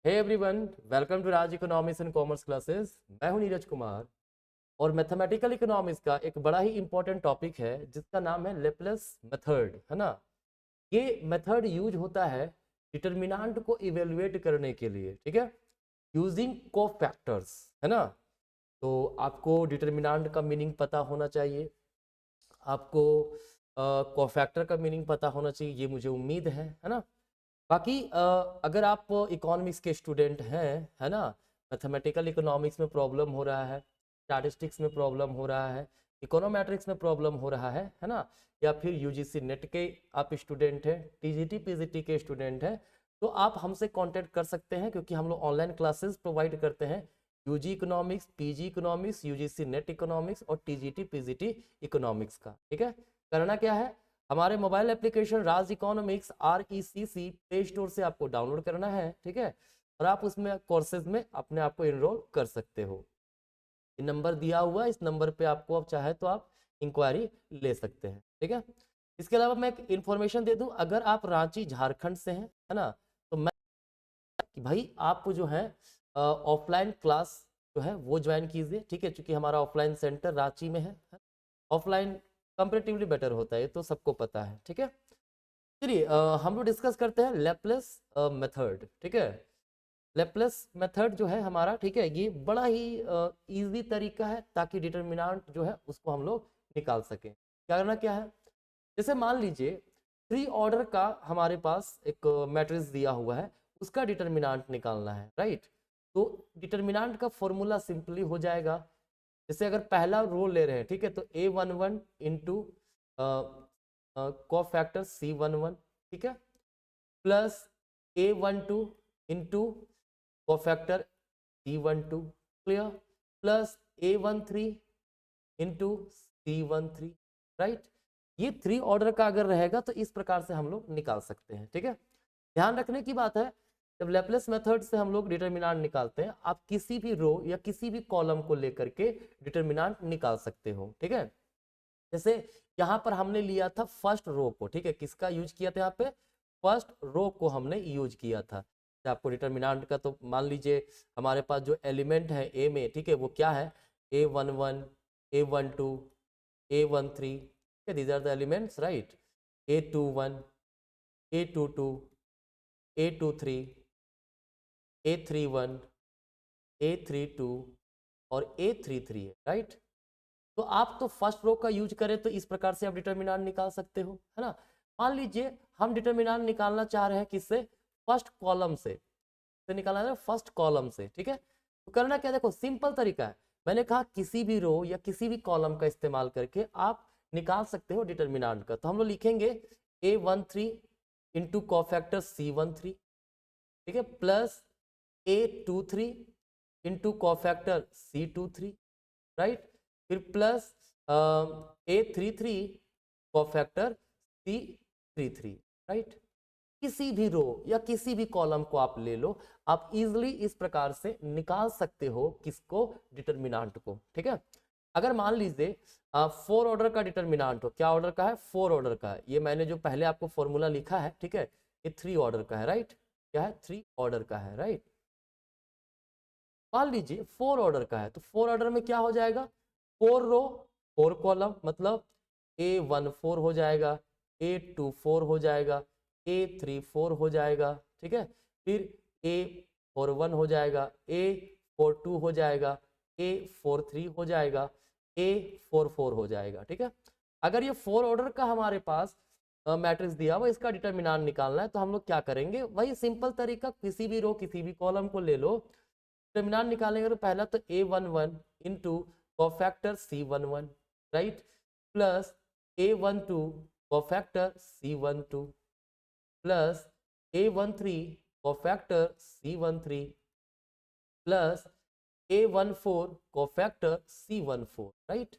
Hey everyone, welcome to Raj economics and commerce classes. मैं हूं नीरज कुमार और मैथमेटिकल इकोनॉमिक्स का एक बड़ा ही इंपॉर्टेंट टॉपिक है जिसका नाम है लेप्लेस मेथड, है ना। ये मेथड यूज होता है डिटरमिनेंट को इवेलुएट करने के लिए, ठीक है, यूजिंग कोफैक्टर्स, है ना। तो आपको डिटरमिनेंट का मीनिंग पता होना चाहिए, आपको कोफैक्टर का मीनिंग पता होना चाहिए, ये मुझे उम्मीद है ना। बाकी अगर आप इकोनॉमिक्स के स्टूडेंट हैं, है ना, मैथमेटिकल इकोनॉमिक्स में प्रॉब्लम हो रहा है, स्टैटिस्टिक्स में प्रॉब्लम हो रहा है, इकोनोमेट्रिक्स में प्रॉब्लम हो रहा है ना, या फिर यूजीसी नेट के आप स्टूडेंट हैं, टीजीटी पीजीटी के स्टूडेंट हैं, तो आप हमसे कांटेक्ट कर सकते हैं क्योंकि हम लोग ऑनलाइन क्लासेस प्रोवाइड करते हैं। UG economics, PG economics, UGC NET economics और टीजीटी पीजीटी इकोनॉमिक्स का, ठीक है। करना क्या है, हमारे mobile application Raj economics RECC play store से आपको डाउनलोड करना है, ठीक है, और आप उसमें कोर्सेज में अपने आप को इनरोल कर सकते हो। ये नंबर दिया हुआ है, इस नंबर पे आपको अब चाहे तो आप इंक्वायरी ले सकते हैं, ठीक है। इसके अलावा मैं एक इन्फॉर्मेशन दे दूं, अगर आप रांची झारखंड से हैं, है ना, तो मैं कि भाई आप जो है ऑफलाइन क्लास जो है वो ज्वाइन कीजिए, ठीक है, क्योंकि हमारा ऑफलाइन सेंटर रांची में है। ऑफलाइन कंपेरेटिवली बेटर होता है, ये तो सबको पता है, ठीक है। चलिए हम लोग डिस्कस करते हैं लेप्लेस मेथड, ठीक है। लेप्लेस मेथड जो है हमारा, ठीक है, ये बड़ा ही इजी तरीका है ताकि डिटरमिनेंट जो है उसको हम लोग निकाल सकें। क्या करना क्या है, जैसे मान लीजिए थ्री ऑर्डर का हमारे पास एक मैट्रिक्स दिया हुआ है, उसका डिटरमिनेंट निकालना है, राइट। तो डिटरमिनेंट का फॉर्मूला सिंपली हो जाएगा, जैसे अगर पहला रो ले रहे हैं, ठीक है, तो A11 इंटू कोफैक्टर C11, ठीक है, plus A12 into cofactor C12, clear, plus A13 into C13, right. ये थ्री ऑर्डर का अगर रहेगा तो इस प्रकार से हम लोग निकाल सकते हैं, ठीक है। ध्यान रखने की बात है, जब लेप्लेस मेथड से हम लोग डिटरमिनेंट निकालते हैं, आप किसी भी रो या किसी भी कॉलम को लेकर के डिटरमिनेंट निकाल सकते हो, ठीक है। जैसे यहाँ पर हमने लिया था फर्स्ट रो को, ठीक है, किसका यूज किया था यहाँ पे, फर्स्ट रो को हमने यूज किया था। तो आपको डिटरमिनेंट का तो मान लीजिए हमारे पास जो एलिमेंट है ए में, ठीक है, वो क्या है, A11, A12, A13, these are the elements, right. A21, A22, A23, A31, A32 और A33 है, राइट। तो आप तो फर्स्ट रो का यूज करें तो इस प्रकार से आप डिटरमिनेंट निकाल सकते हो, है ना। मान लीजिए हम डिटरमिनेंट निकालना चाह रहे हैं किससे, फर्स्ट कॉलम से निकालना है, फर्स्ट कॉलम से, ठीक है। तो करना क्या, देखो सिंपल तरीका है, मैंने कहा किसी भी रो या किसी भी कॉलम का इस्तेमाल करके आप निकाल सकते हो डिटरमिनेंट का। तो हम लोग लिखेंगे A13 इंटू कोफैक्टर C13, ठीक है, plus A23 into cofactor C23, right, फिर plus A33 cofactor C33, right. किसी भी रो या किसी भी कॉलम को आप ले लो, आप इजिली इस प्रकार से निकाल सकते हो किसको, डिटरमिनेंट को, ठीक है। अगर मान लीजिए फोर ऑर्डर का डिटरमिनेंट हो, क्या ऑर्डर का है, फोर ऑर्डर का है, ये मैंने जो पहले आपको फॉर्मूला लिखा है, ठीक है, ये थ्री ऑर्डर का है, राइट, क्या है, थ्री ऑर्डर का है, राइट। मान लीजिए फोर ऑर्डर का है, तो फोर ऑर्डर में क्या हो जाएगा, फोर रो फोर कॉलम, मतलब A14 हो जाएगा, A24 हो जाएगा, A34 हो जाएगा, ठीक है, फिर A41 हो जाएगा, A42 हो जाएगा, A43 हो जाएगा, A44 हो जाएगा, ठीक है। अगर ये फोर ऑर्डर का हमारे पास मैट्रिक्स दिया हुआ, इसका डिटरमिनेंट निकालना है, तो हम लोग क्या करेंगे, वही सिंपल तरीका, किसी भी रो किसी भी कॉलम को ले लो, डिटरमिनेंट निकालेंगे तो पहला तो A11 into cofactor C11, right, plus A12 cofactor C12, plus A13 cofactor C13, plus A14 cofactor C14, right.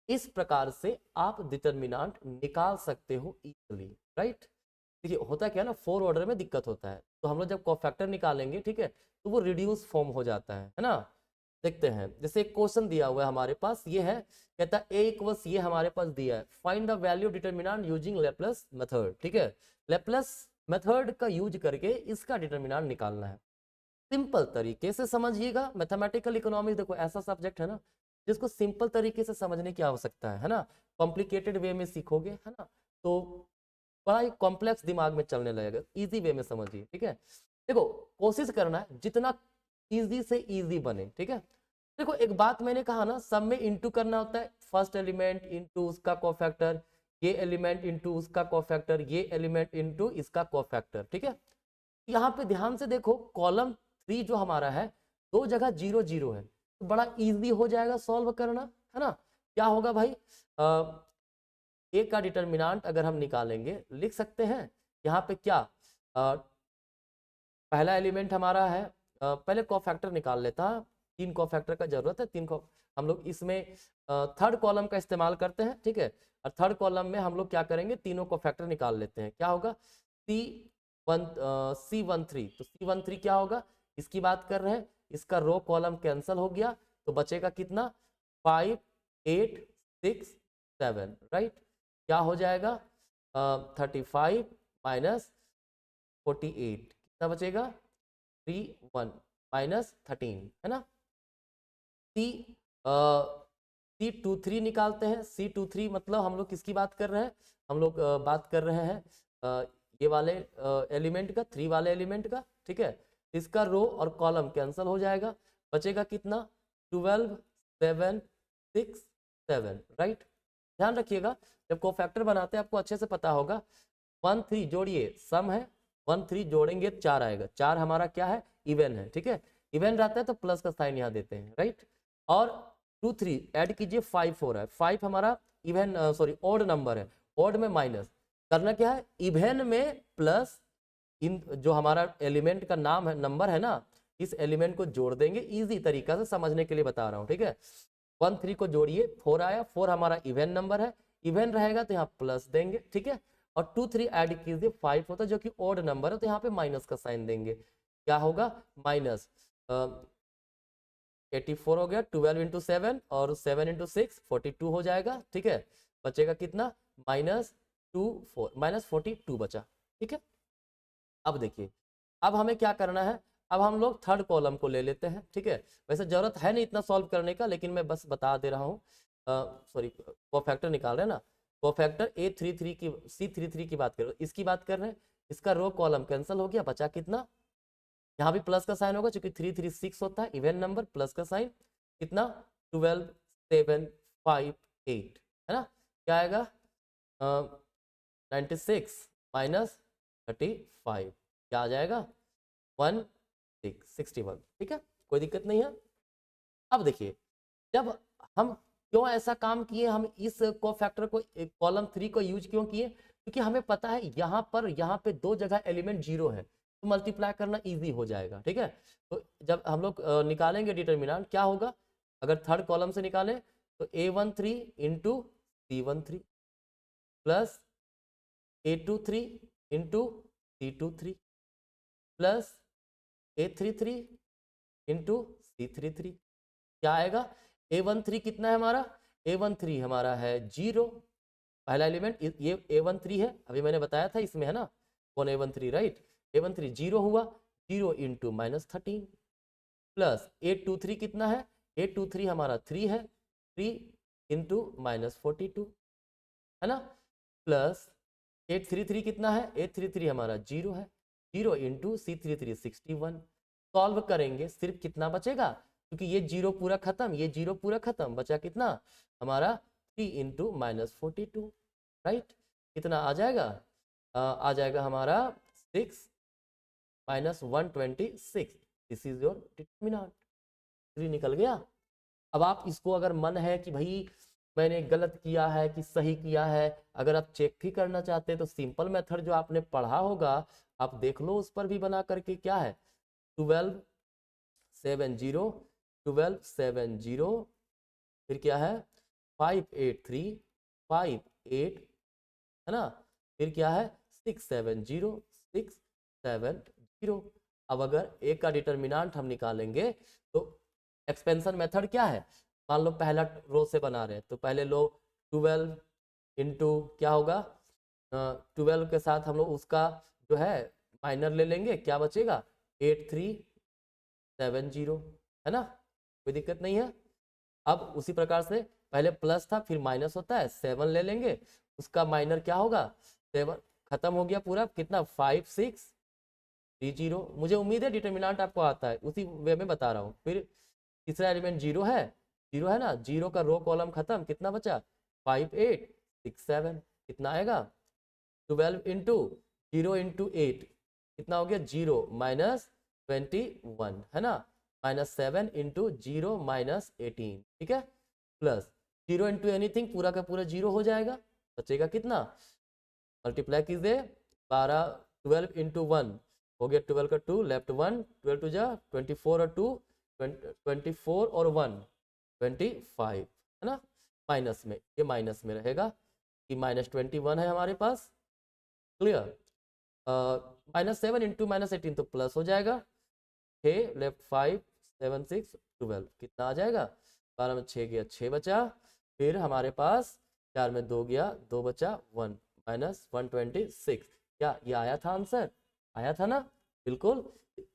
इस प्रकार से आप डिटरमिनेंट निकाल सकते हो इजीली, राइट। देखिए होता क्या है ना, फोर ऑर्डर में दिक्कत होता है, तो हम लोग जब कोफैक्टर निकालेंगे, ठीक है, तो वो रिड्यूस फॉर्म हो जाता है ना। देखते हैं, जैसे एक क्वेश्चन दिया हुआ है हमारे पास, ये है, कहता है A इक्वल्स, ये हमारे पास दिया है, find the value determinant using Laplace method, ठीक है। लेप्लेस मेथड का यूज करके इसका डिटरमिनेंट निकालना है। सिंपल तरीके से समझिएगा। मैथमेटिकल इकोनॉमिक्स देखो ऐसा सब्जेक्ट है ना जिसको सिंपल तरीके से समझने की आवश्यकता है ना। कॉम्प्लिकेटेड वे में सीखोगे है ना तो बड़ा ही कॉम्प्लेक्स दिमाग में चलने लगेगा, इजी वे में समझिए, ठीक है। देखो कोशिश करना है जितना इजी से इजी बने, ठीक है। देखो एक बात मैंने कहा ना, सब में इंटू करना होता है, फर्स्ट एलिमेंट इंटू उसका कोफैक्टर, ये एलिमेंट इंटू उसका कोफैक्टर, ये एलिमेंट इंटू इसका कोफैक्टर, ठीक है। यहाँ पे ध्यान से देखो कॉलम 3 जो हमारा है दो जगह 0 0 है तो बड़ा इजी हो जाएगा सॉल्व करना, है ना। क्या होगा भाई, ए का डिटर्मिनांट अगर हम निकालेंगे लिख सकते हैं यहाँ पे क्या, पहला एलिमेंट हमारा है, पहले कोफैक्टर निकाल लेता, 3 कोफैक्टर का जरूरत है, 3 को हम लोग इसमें थर्ड कॉलम का इस्तेमाल करते हैं, ठीक है। और थर्ड कॉलम में हम लोग क्या करेंगे, तीनों कोफैक्टर निकाल लेते हैं। क्या होगा C13, तो C13 क्या होगा, इसकी बात कर रहे हैं, इसका रो कॉलम कैंसल हो गया तो बचेगा कितना 5 8 6 7, राइट। क्या हो जाएगा 35 माइनस 48 कितना बचेगा 3 1 माइनस 13, है ना। C23 निकालते हैं। C23 मतलब हम लोग किसकी बात कर रहे हैं, हम लोग बात कर रहे हैं ये वाले एलिमेंट का, 3 वाले एलिमेंट का, ठीक है। इसका रो और कॉलम कैंसिल हो जाएगा, बचेगा कितना 12 7 6 7, राइट। ध्यान रखिएगा जब कोफैक्टर बनाते हैं आपको अच्छे से पता होगा, 1 3 जोड़िए सम है, 1 3 जोड़ेंगे 4 आएगा, 4 हमारा क्या है इवन है, ठीक है। इवन रहता है तो प्लस का साइन यहाँ देते हैं, राइट। और 2 3 ऐड कीजिए 5 4 है, 5 हमारा इवन सॉरी ऑड नंबर है, ऑड में माइनस करना क्या है, इवन में प्लस, इन जो हमारा एलिमेंट का नाम है नंबर है ना इस एलिमेंट को जोड़ देंगे, इजी तरीका से समझने के लिए बता रहा हूँ, ठीक है। 1 3 को जोड़िए 4 आया, 4 हमारा इवन नंबर है, इवन रहेगा तो यहाँ प्लस देंगे, ठीक है। और 2 3 ऐड कीजिए 5 होता है जो कि ऑड नंबर है तो यहाँ पे माइनस का साइन देंगे, क्या होगा माइनस 84 हो गया, 12 इंटू 7 और 7 इंटू 6 42 हो जाएगा, ठीक है। बचेगा कितना माइनस 42 बचा, ठीक है। अब देखिए अब हमें क्या करना है, अब हम लोग थर्ड कॉलम को ले लेते हैं, ठीक है। वैसे जरूरत है नहीं इतना सॉल्व करने का लेकिन मैं बस बता दे रहा हूँ, सॉरी कोफैक्टर निकाल रहे हैं ना, कोफैक्टर A33 की C33 की बात कर रहे हैं, इसकी बात कर रहे हैं, इसका रो कॉलम कैंसिल हो गया, बचा कितना, यहाँ भी प्लस का साइन होगा क्योंकि 3 3 6 होता है इवन नंबर, प्लस का साइन कितना 12 7 5 8, है ना। क्या आएगा 96 माइनस 35, क्या आ जाएगा 61, ठीक है, कोई दिक्कत नहीं है। अब देखिए जब हम क्यों ऐसा काम किए, हम इस कोफैक्टर को कॉलम 3 को यूज क्यों किए, क्योंकि हमें पता है यहाँ पे दो जगह एलिमेंट 0 है तो मल्टीप्लाई करना इजी हो जाएगा, ठीक है। तो जब हम लोग निकालेंगे डिटर्मिनेंट क्या होगा, अगर थर्ड कॉलम से निकालें तो A13 into C13 plus A23 into C23 plus A33 into C33, क्या आएगा A13 कितना है हमारा, A13 हमारा है 0, पहला एलिमेंट ये A13 है, अभी मैंने बताया था इसमें है ना कौन A13, राइट। A13 0 हुआ, 0 इंटू माइनस 13 प्लस A23 कितना है, A23 हमारा 3 है, 3 इंटू माइनस 42, है ना, प्लस A33 कितना है, A33 हमारा 0 है, 0 इंटू C33 61। सॉल्व करेंगे सिर्फ कितना बचेगा, क्योंकि ये 0 पूरा खत्म, ये 0 पूरा खत्म, बचा कितना हमारा 3 इंटू माइनस 42, राइट। कितना आ जाएगा आ जाएगा हमारा 6 minus 126, this is your determinant, 3 निकल गया। अब आप इसको अगर मन है कि भाई मैंने गलत किया है कि सही किया है, अगर आप चेक भी करना चाहते हैं तो सिंपल मेथड जो आपने पढ़ा होगा आप देख लो उस पर भी बना करके, क्या है 12 7 0 12 7 0, फिर क्या है 5 8 3 5 8, है ना, फिर क्या है 6 7 0 6 7 0। अब अगर ए का डिटर्मिनेंट हम निकालेंगे तो एक्सपेंशन मेथड क्या है, मान लो पहला रो से बना रहे हैं तो पहले लो 12 इंटू क्या होगा 12 के साथ हम लोग उसका जो है माइनर ले लेंगे, क्या बचेगा 8 3 70, है ना, कोई दिक्कत नहीं है। अब उसी प्रकार से पहले प्लस था फिर माइनस होता है, 7 ले लेंगे, उसका माइनर क्या होगा 7, खत्म हो गया पूरा, कितना 5 6 3 0। मुझे उम्मीद है डिटर्मिनेंट आपको आता है, उसी वे में बता रहा हूँ। फिर तीसरा एलिमेंट जीरो है, जीरो है ना, जीरो का रो कॉलम खत्म, कितना बचा 5 8 6 7, कितना आएगा 12 इंटू 0 इंटू 8, कितना हो गया 0 माइनस 21, है ना, -7 इंटू 0 माइनस 18, ठीक है, प्लस 0 इंटू एनीथिंग पूरा का पूरा 0 हो जाएगा, बचेगा कितना, मल्टीप्लाई कीजिए 12 12 इंटू 1 हो गया 12 का 2 लेफ्ट 1, 12 टू जा 24 और 2 24 और 1 25, है ना, माइनस में, ये माइनस में रहेगा कि -21 है हमारे पास, क्लियर। -7 इंटू -18 तो प्लस हो जाएगा, 6 लेफ्ट 5 7 6 12, कितना आ जाएगा 12 में 6 गया 6 बचा, फिर हमारे पास 4 में 2 गया 2 बचा 1 -126। क्या ये आया था आंसर, आया था ना, बिल्कुल।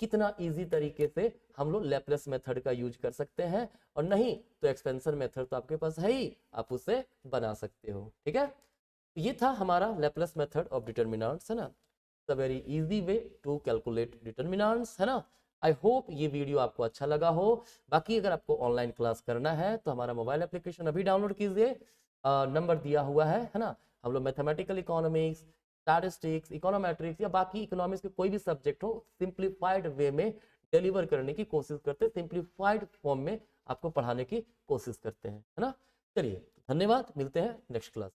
कितना इजी तरीके से हम लोग लैपलेस मेथड का यूज कर सकते हैं, और नहीं तो एक्सपेंशन मेथड तो आपके पास है ही, आप उसे बना सकते हो, ठीक है। ये था हमारा लैपलेस मेथड ऑफ डिटर्मिनेंट्स, है ना, the very easy way to calculate determinants, है ना। आई होप ये वीडियो आपको अच्छा लगा हो। बाकी अगर आपको ऑनलाइन क्लास करना है तो हमारा मोबाइल एप्लीकेशन अभी डाउनलोड कीजिए, नंबर दिया हुआ है ना। हम लोग मैथमेटिकल इकोनॉमिक्स, स्टैटिस्टिक्स, इकोनोमेट्रिक्स या बाकी इकोनॉमिक्स के कोई भी सब्जेक्ट हो सिंप्लीफाइड वे में डिलीवर करने की कोशिश करते हैं, सिंप्लीफाइड फॉर्म में आपको पढ़ाने की कोशिश करते हैं, है ना। चलिए धन्यवाद, मिलते हैं नेक्स्ट क्लास।